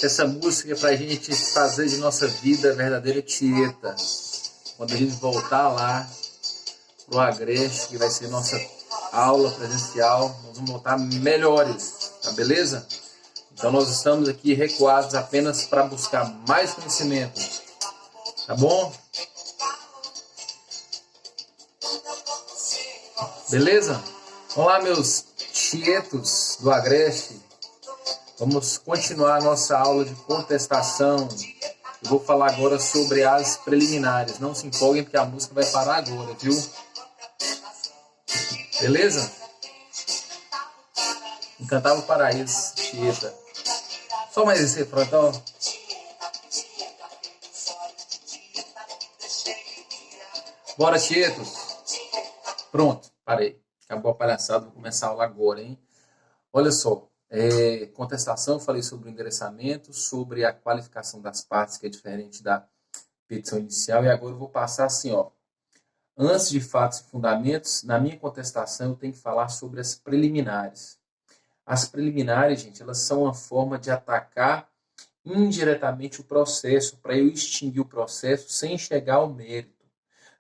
Essa música é para a gente fazer de nossa vida verdadeira tieta. Quando a gente voltar lá pro Agreste, que vai ser nossa aula presencial, nós vamos voltar melhores, tá beleza? Então nós estamos aqui recuados apenas para buscar mais conhecimento, tá bom? Beleza? Vamos lá, meus tietos do Agreste. Vamos continuar a nossa aula de contestação. Eu vou falar agora sobre as preliminares. Não se empolguem porque a música vai parar agora, viu? Beleza? Encantava o Paraíso, Tieta. Só mais esse refrão, então. Bora, Tietos. Pronto, parei. Acabou a palhaçada, vou começar a aula agora, hein? Olha só, contestação, eu falei sobre o endereçamento, sobre a qualificação das partes, que é diferente da petição inicial, e agora eu vou passar assim, ó. Antes de fatos e fundamentos, na minha contestação eu tenho que falar sobre as preliminares. As preliminares, gente, elas são uma forma de atacar indiretamente o processo, para eu extinguir o processo sem chegar ao mérito.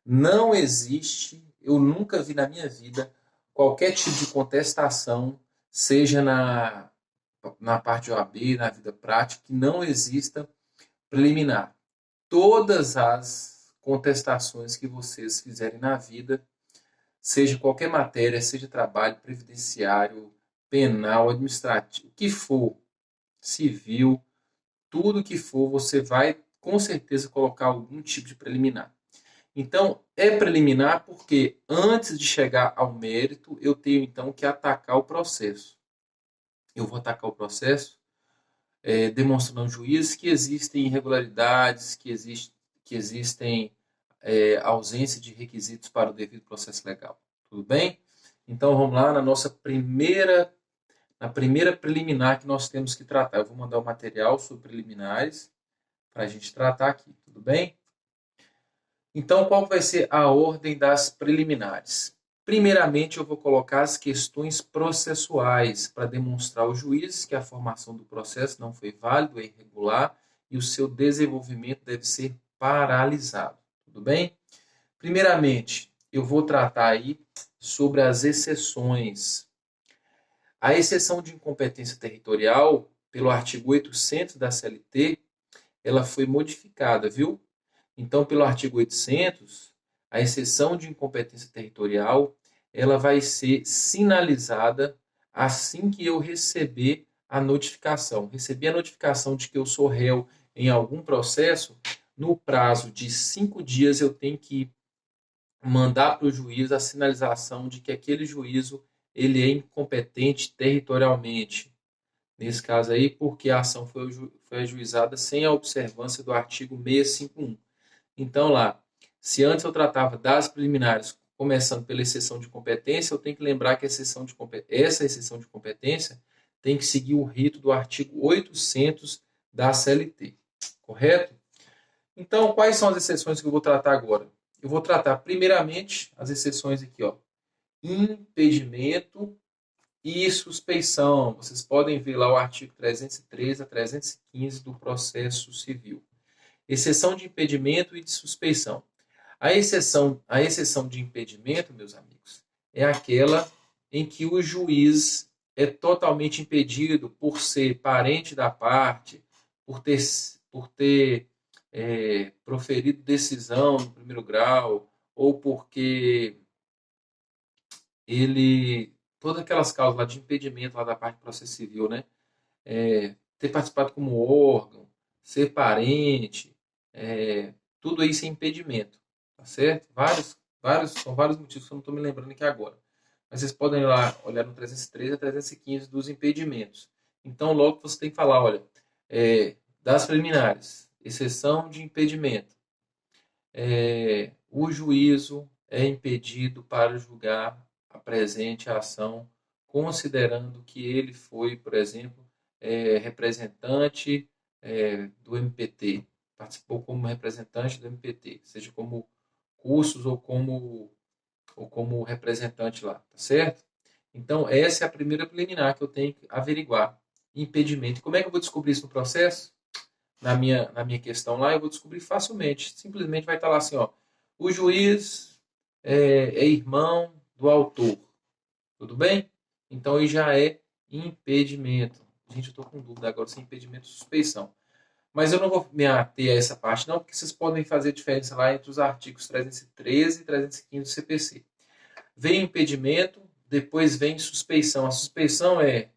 Não existe, eu nunca vi na minha vida, qualquer tipo de contestação, seja na parte de OAB, na vida prática, que não exista preliminar. Todas as contestações que vocês fizerem na vida, seja qualquer matéria, seja trabalho previdenciário, penal, administrativo, o que for, civil, tudo que for, você vai com certeza colocar algum tipo de preliminar. Então, é preliminar porque antes de chegar ao mérito, eu tenho então que atacar o processo. Eu vou atacar o processo demonstrando ao juiz que existem irregularidades, que existem ausência de requisitos para o devido processo legal. Tudo bem? Então, vamos lá na primeira preliminar que nós temos que tratar. Eu vou mandar o material sobre preliminares para a gente tratar aqui. Tudo bem? Então, qual vai ser a ordem das preliminares? Primeiramente, eu vou colocar as questões processuais para demonstrar ao juiz que a formação do processo não foi válida, é irregular e o seu desenvolvimento deve ser paralisado. Tudo bem? Primeiramente, eu vou tratar aí sobre as exceções. A exceção de incompetência territorial, pelo artigo 800 da CLT, ela foi modificada, viu? Então, pelo artigo 800, a exceção de incompetência territorial, ela vai ser sinalizada assim que eu receber a notificação. Recebi a notificação de que eu sou réu em algum processo, no prazo de 5 dias eu tenho que mandar para o juiz a sinalização de que aquele juízo ele é incompetente territorialmente. Nesse caso aí, porque a ação foi ajuizada sem a observância do artigo 651. Então, lá, se antes eu tratava das preliminares, começando pela exceção de competência, eu tenho que lembrar que essa exceção de competência tem que seguir o rito do artigo 800 da CLT. Correto? Então, quais são as exceções que eu vou tratar agora? Eu vou tratar, primeiramente, as exceções aqui, ó. Impedimento e suspeição. Vocês podem ver lá o artigo 313 a 315 do processo civil. Exceção de impedimento e de suspeição. A exceção de impedimento, meus amigos, é aquela em que o juiz é totalmente impedido por ser parente da parte, por ter proferido decisão no primeiro grau, ou porque todas aquelas causas lá de impedimento lá da parte do processo civil, né? Ter participado como órgão, ser parente, tudo isso é impedimento, tá certo? São vários motivos que eu não estou me lembrando aqui agora. Mas vocês podem ir lá olhar no 313 a 315 dos impedimentos. Então, logo você tem que falar, olha, das preliminares, exceção de impedimento. O juízo é impedido para julgar a presente ação, considerando que ele foi, por exemplo, representante do MPT, participou como representante do MPT, seja como cursos ou como representante lá, tá certo? Então, essa é a primeira preliminar que eu tenho que averiguar. Impedimento. E como é que eu vou descobrir isso no processo? na minha questão lá, eu vou descobrir facilmente. Simplesmente vai estar lá assim, ó, o juiz é irmão do autor. Tudo bem? Então aí já é impedimento. Gente, eu estou com dúvida agora se é impedimento ou suspeição. Mas eu não vou me ater a essa parte não, porque vocês podem fazer diferença lá entre os artigos 313 e 315 do CPC. Vem impedimento, depois vem suspeição. A suspeição é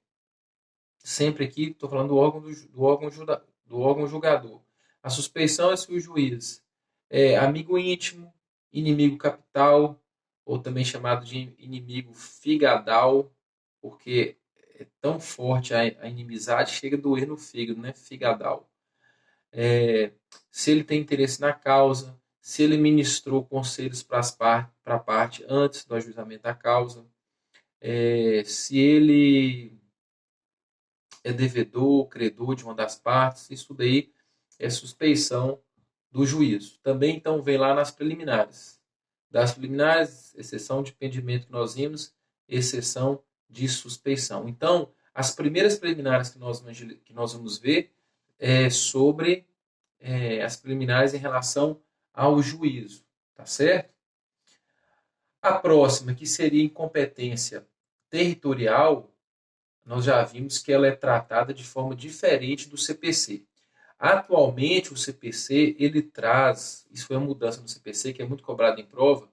sempre aqui, estou falando do órgão julgador. A suspeição é se o juiz é amigo íntimo, inimigo capital, ou também chamado de inimigo figadal, porque é tão forte a inimizade, chega a doer no fígado, né? Figadal. Se ele tem interesse na causa, se ele ministrou conselhos para a parte antes do ajuizamento da causa, se ele é devedor, credor de uma das partes, isso daí é suspeição do juízo. Também, então, vem lá nas preliminares. Das preliminares, exceção de pendimento que nós vimos, exceção de suspeição. Então, as primeiras preliminares que nós vamos ver é sobre as preliminares em relação ao juízo, tá certo? A próxima, que seria incompetência territorial, nós já vimos que ela é tratada de forma diferente do CPC. Atualmente, o CPC, ele traz, isso foi uma mudança no CPC, que é muito cobrado em prova,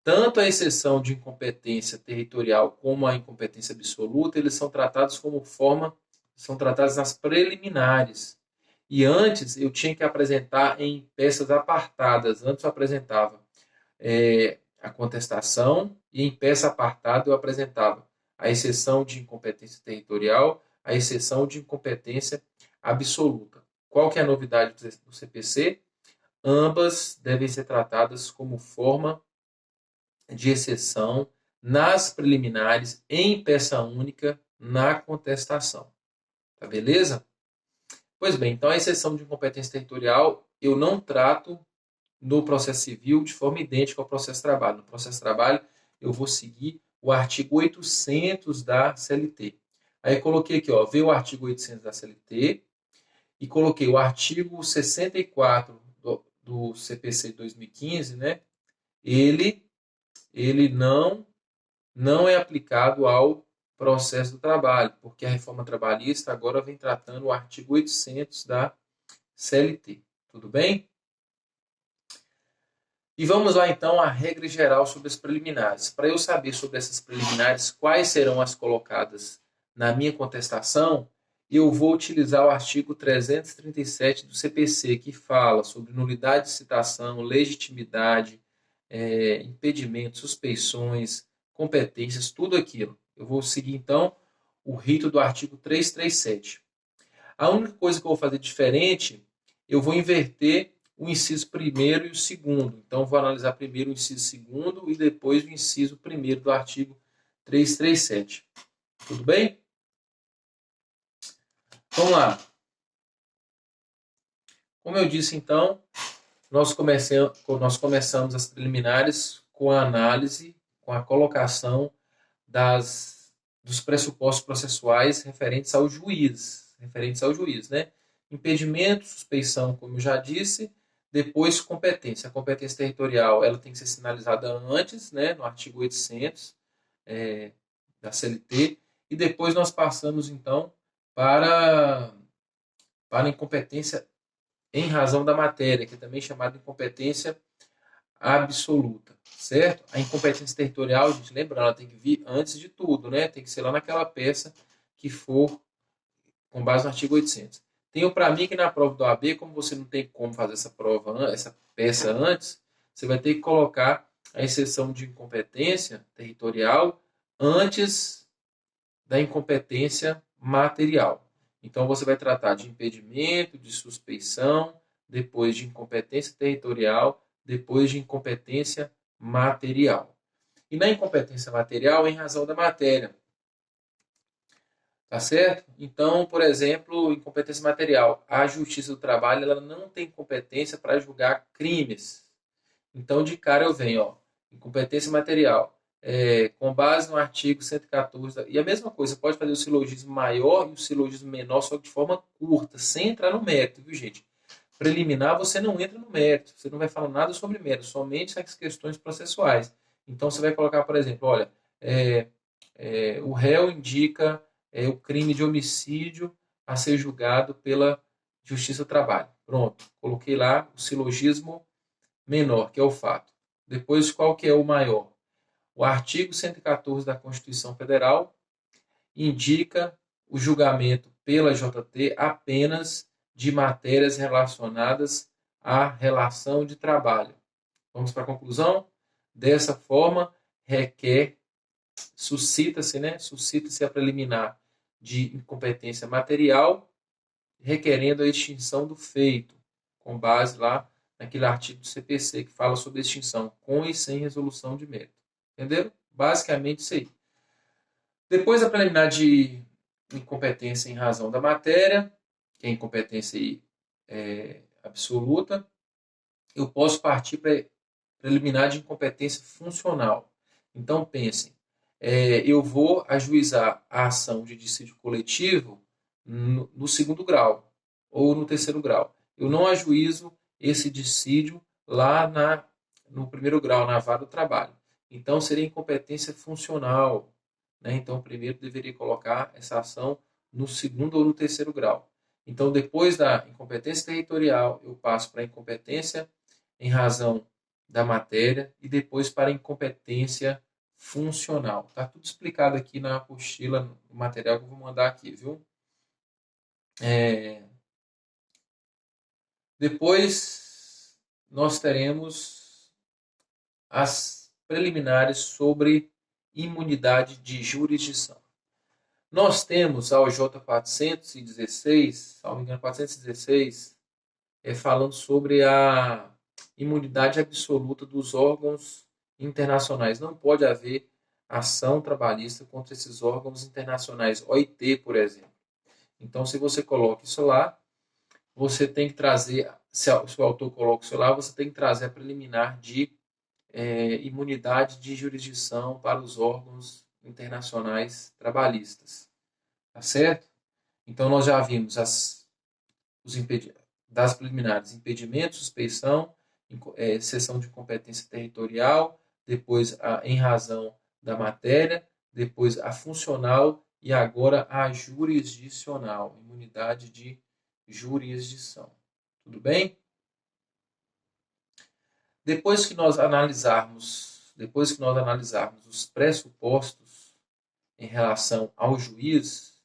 tanto a exceção de incompetência territorial como a incompetência absoluta, eles são tratados são tratados nas preliminares. E antes, eu tinha que apresentar em peças apartadas. Antes eu apresentava a contestação e em peça apartada eu apresentava a exceção de incompetência territorial, a exceção de incompetência absoluta. Qual que é a novidade do CPC? Ambas devem ser tratadas como forma de exceção nas preliminares, em peça única, na contestação. Tá beleza? Pois bem, então a exceção de incompetência territorial eu não trato no processo civil de forma idêntica ao processo de trabalho. No processo de trabalho eu vou seguir o artigo 800 da CLT. Aí coloquei aqui, ó, veio o artigo 800 da CLT e coloquei o artigo 64 do CPC de 2015, né? Ele não é aplicado ao processo do trabalho, porque a reforma trabalhista agora vem tratando o artigo 800 da CLT. Tudo bem? E vamos lá então à regra geral sobre as preliminares. Para eu saber sobre essas preliminares, quais serão as colocadas na minha contestação, eu vou utilizar o artigo 337 do CPC, que fala sobre nulidade de citação, legitimidade, impedimentos, suspeições, competências, tudo aquilo. Eu vou seguir então o rito do artigo 337. A única coisa que eu vou fazer diferente, eu vou inverter o inciso primeiro e o segundo. Então, vou analisar primeiro o inciso segundo e depois o inciso primeiro do artigo 337. Tudo bem? Vamos lá. Como eu disse, então, nós começamos as preliminares com a análise, com a colocação dos pressupostos processuais referentes ao juiz, né? Impedimento, suspeição, como eu já disse, depois competência. A competência territorial ela tem que ser sinalizada antes, né, no artigo 800 da CLT, e depois nós passamos, então, para a incompetência em razão da matéria, que é também chamada de incompetência absoluta, certo? A incompetência territorial, a gente lembra, ela tem que vir antes de tudo, né? Tem que ser lá naquela peça que for com base no artigo 800. Tenho para mim que na prova do AB, como você não tem como fazer essa peça antes, você vai ter que colocar a exceção de incompetência territorial antes da incompetência material. Então você vai tratar de impedimento, de suspeição, depois de incompetência territorial, depois de incompetência material. E na incompetência material, em razão da matéria. Tá certo? Então, por exemplo, incompetência material. A Justiça do Trabalho ela não tem competência para julgar crimes. Então, de cara eu venho, ó, incompetência material. com base no artigo 114, e a mesma coisa, pode fazer o silogismo maior e o silogismo menor, só que de forma curta, sem entrar no mérito, viu, gente? Preliminar, você não entra no mérito, você não vai falar nada sobre mérito, somente as questões processuais. Então, você vai colocar, por exemplo, olha, o réu indica o crime de homicídio a ser julgado pela Justiça do Trabalho. Pronto, coloquei lá o silogismo menor, que é o fato. Depois, qual que é o maior? O artigo 114 da Constituição Federal indica o julgamento pela JT apenas de matérias relacionadas à relação de trabalho. Vamos para a conclusão? Dessa forma, suscita-se a preliminar de incompetência material, requerendo a extinção do feito, com base lá naquele artigo do CPC que fala sobre extinção, com e sem resolução de mérito. Entenderam? Basicamente isso aí. Depois da preliminar de incompetência em razão da matéria, que é incompetência aí, absoluta, eu posso partir para preliminar de incompetência funcional. Então, pensem, eu vou ajuizar a ação de dissídio coletivo no segundo grau ou no terceiro grau. Eu não ajuizo esse dissídio lá no primeiro grau, na vara do trabalho. Então, seria incompetência funcional. Né? Então, primeiro deveria colocar essa ação no segundo ou no terceiro grau. Então, depois da incompetência territorial, eu passo para a incompetência em razão da matéria e depois para a incompetência funcional. Está tudo explicado aqui na apostila, no material que eu vou mandar aqui, viu? Depois nós teremos as preliminares sobre imunidade de jurisdição. Nós temos a OJ 416, salvo me engano, 416, falando sobre a imunidade absoluta dos órgãos internacionais. Não pode haver ação trabalhista contra esses órgãos internacionais, OIT, por exemplo. Então, se você coloca isso lá, você tem que trazer, se o autor coloca isso lá, você tem que trazer a preliminar de imunidade de jurisdição para os órgãos internacionais trabalhistas. Tá certo? Então, nós já vimos das preliminares: impedimento, suspeição, exceção de competência territorial, depois em razão da matéria, depois a funcional e agora a jurisdicional, imunidade de jurisdição. Tudo bem? Depois que nós analisarmos os pressupostos em relação ao juiz,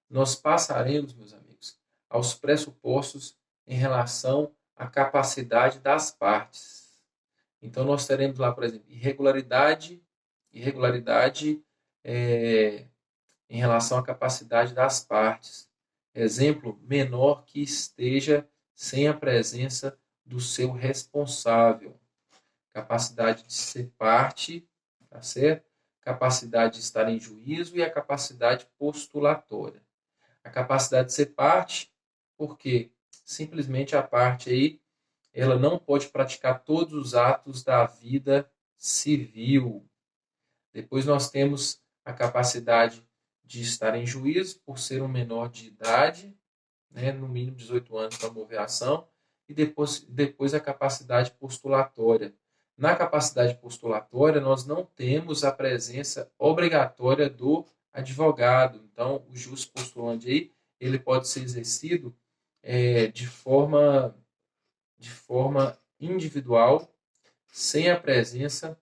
nós passaremos, meus amigos, aos pressupostos em relação à capacidade das partes. Então, nós teremos lá, por exemplo, irregularidade em relação à capacidade das partes. Exemplo, menor que esteja sem a presença do seu responsável. Capacidade de ser parte, tá certo? Capacidade de estar em juízo e a capacidade postulatória. A capacidade de ser parte, porque simplesmente a parte aí, ela não pode praticar todos os atos da vida civil. Depois nós temos a capacidade de estar em juízo, por ser um menor de idade, né, no mínimo 18 anos para mover a ação, e depois a capacidade postulatória. Na capacidade postulatória, nós não temos a presença obrigatória do advogado. Então, o jus postulante aí, ele pode ser exercido de forma individual, sem a presença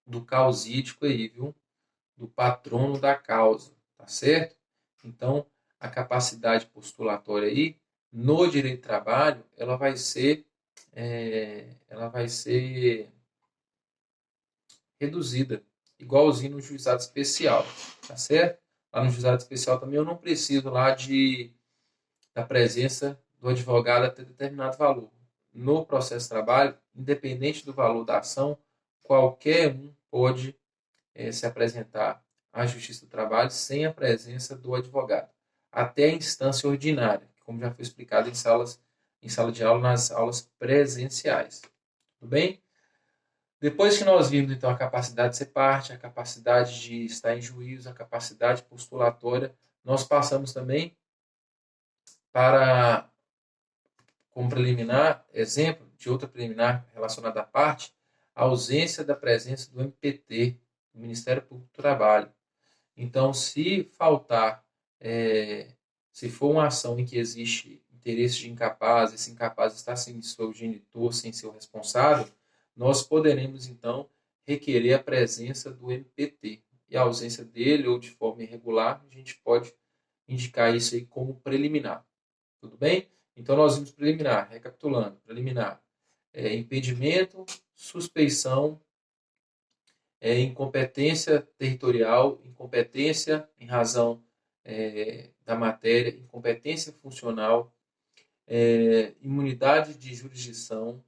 do causídico aí, viu? Do patrono da causa, tá certo? Então, a capacidade postulatória aí, no direito do trabalho, ela vai ser reduzida, igualzinho no juizado especial, tá certo? Lá no juizado especial também eu não preciso lá da presença do advogado até determinado valor. No processo de trabalho, independente do valor da ação, qualquer um pode se apresentar à Justiça do Trabalho sem a presença do advogado, até a instância ordinária, como já foi explicado em sala de aula, nas aulas presenciais. Tudo bem? Depois que nós vimos, então, a capacidade de ser parte, a capacidade de estar em juízo, a capacidade postulatória, nós passamos também para, como preliminar, exemplo de outra preliminar relacionada à parte, a ausência da presença do MPT, do Ministério Público do Trabalho. Então, se faltar, se for uma ação em que existe interesse de incapaz, esse incapaz está sem seu genitor, sem seu responsável, nós poderemos, então, requerer a presença do MPT. E a ausência dele, ou de forma irregular, a gente pode indicar isso aí como preliminar. Tudo bem? Então, nós vimos preliminar, recapitulando, preliminar, impedimento, suspeição, incompetência territorial, incompetência em razão da matéria, incompetência funcional, imunidade de jurisdição,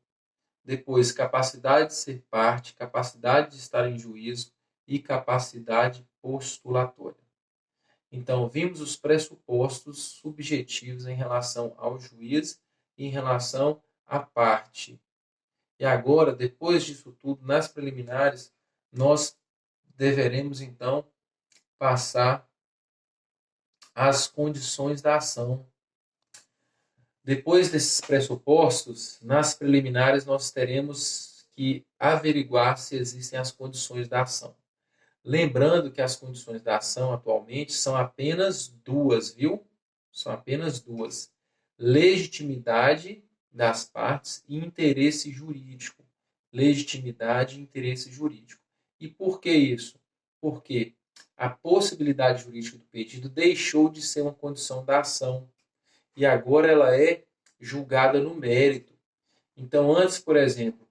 depois capacidade de ser parte, capacidade de estar em juízo e capacidade postulatória. Então, vimos os pressupostos subjetivos em relação ao juiz e em relação à parte. E agora, depois disso tudo, nas preliminares, nós deveremos, então, passar às condições da ação. Depois desses pressupostos, nas preliminares, nós teremos que averiguar se existem as condições da ação. Lembrando que as condições da ação atualmente são apenas duas, viu? São apenas duas: legitimidade das partes e interesse jurídico. Legitimidade e interesse jurídico. E por que isso? Porque a possibilidade jurídica do pedido deixou de ser uma condição da ação e agora ela é julgada no mérito. Então, antes, por exemplo,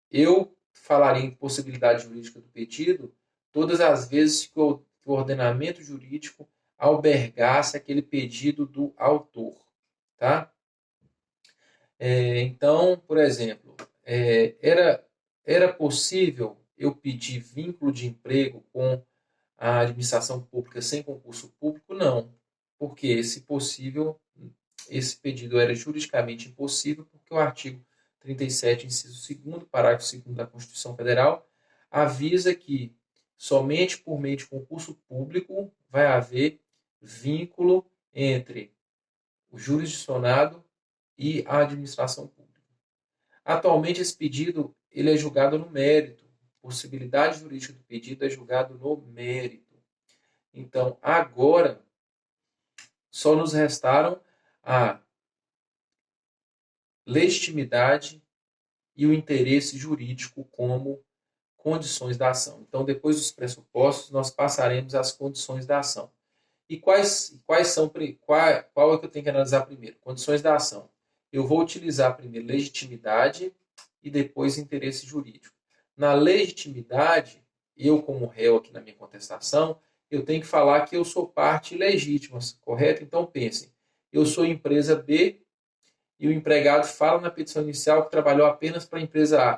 eu falaria em possibilidade jurídica do pedido todas as vezes que o ordenamento jurídico albergasse aquele pedido do autor, tá? Então, por exemplo, era possível eu pedir vínculo de emprego com a administração pública sem concurso público? Não, porque esse pedido era juridicamente impossível, porque o artigo 37, inciso 2º, parágrafo 2º da Constituição Federal, avisa que somente por meio de concurso público vai haver vínculo entre o jurisdicionado e a administração pública. Atualmente, esse pedido ele é julgado no mérito. Possibilidade jurídica do pedido é julgado no mérito. Então, agora, só nos restaram a legitimidade e o interesse jurídico como condições da ação. Então, depois dos pressupostos, nós passaremos às condições da ação. E qual é que eu tenho que analisar primeiro? Condições da ação. Eu vou utilizar primeiro legitimidade e depois interesse jurídico. Na legitimidade, eu como réu aqui na minha contestação, eu tenho que falar que eu sou parte legítima, correto? Então pensem, eu sou empresa B e o empregado fala na petição inicial que trabalhou apenas para a empresa A.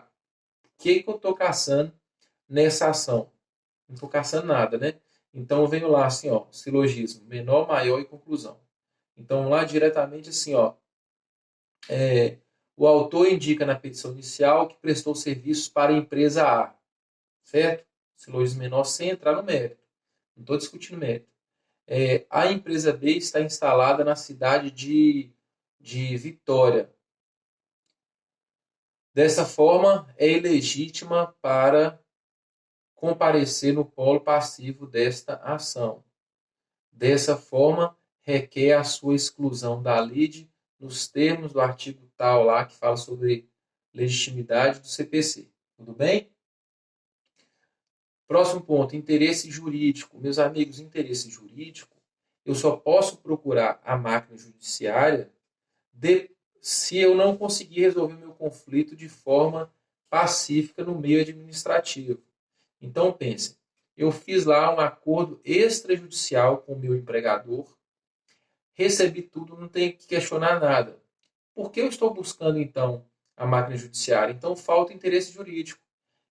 O que eu estou caçando nessa ação? Não estou caçando nada, né? Então eu venho lá assim, ó, silogismo, menor, maior e conclusão. Então lá diretamente assim, ó, o autor indica na petição inicial que prestou serviços para a empresa A, certo? Silogismo menor sem entrar no mérito. Não estou discutindo mérito. A empresa B está instalada na cidade de Vitória. Dessa forma, é ilegítima para comparecer no polo passivo desta ação. Dessa forma, requer a sua exclusão da lide nos termos do artigo tal lá que fala sobre legitimidade do CPC. Tudo bem? Próximo ponto, interesse jurídico. Meus amigos, interesse jurídico, eu só posso procurar a máquina judiciária se eu não conseguir resolver o meu conflito de forma pacífica no meio administrativo. Então, pense, eu fiz lá um acordo extrajudicial com o meu empregador, recebi tudo, não tenho que questionar nada. Por que eu estou buscando, então, a máquina judiciária? Então, falta interesse jurídico.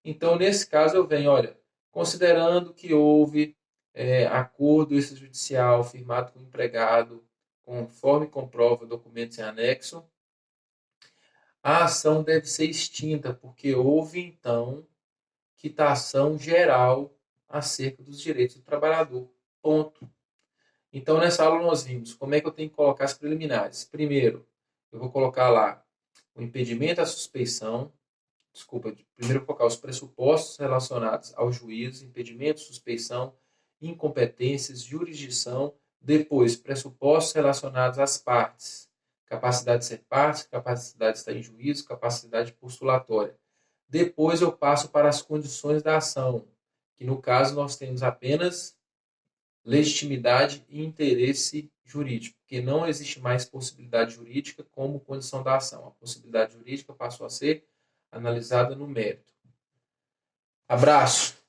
Então, nesse caso, eu venho, olha, considerando que houve acordo extrajudicial firmado com o empregado, conforme comprova documentos em anexo, A ação deve ser extinta, porque houve, então, quitação geral acerca dos direitos do trabalhador. Ponto. Então, nessa aula nós vimos como é que eu tenho que colocar as preliminares. Primeiro, eu vou colocar lá o impedimento à suspeição. Desculpa, primeiro eu vou colocar os pressupostos relacionados ao juízo, impedimento, suspeição, incompetências, jurisdição. Depois, pressupostos relacionados às partes. Capacidade de ser parte, capacidade de estar em juízo, capacidade postulatória. Depois eu passo para as condições da ação, que no caso nós temos apenas legitimidade e interesse jurídico, porque não existe mais possibilidade jurídica como condição da ação. A possibilidade jurídica passou a ser analisada no mérito. Abraço!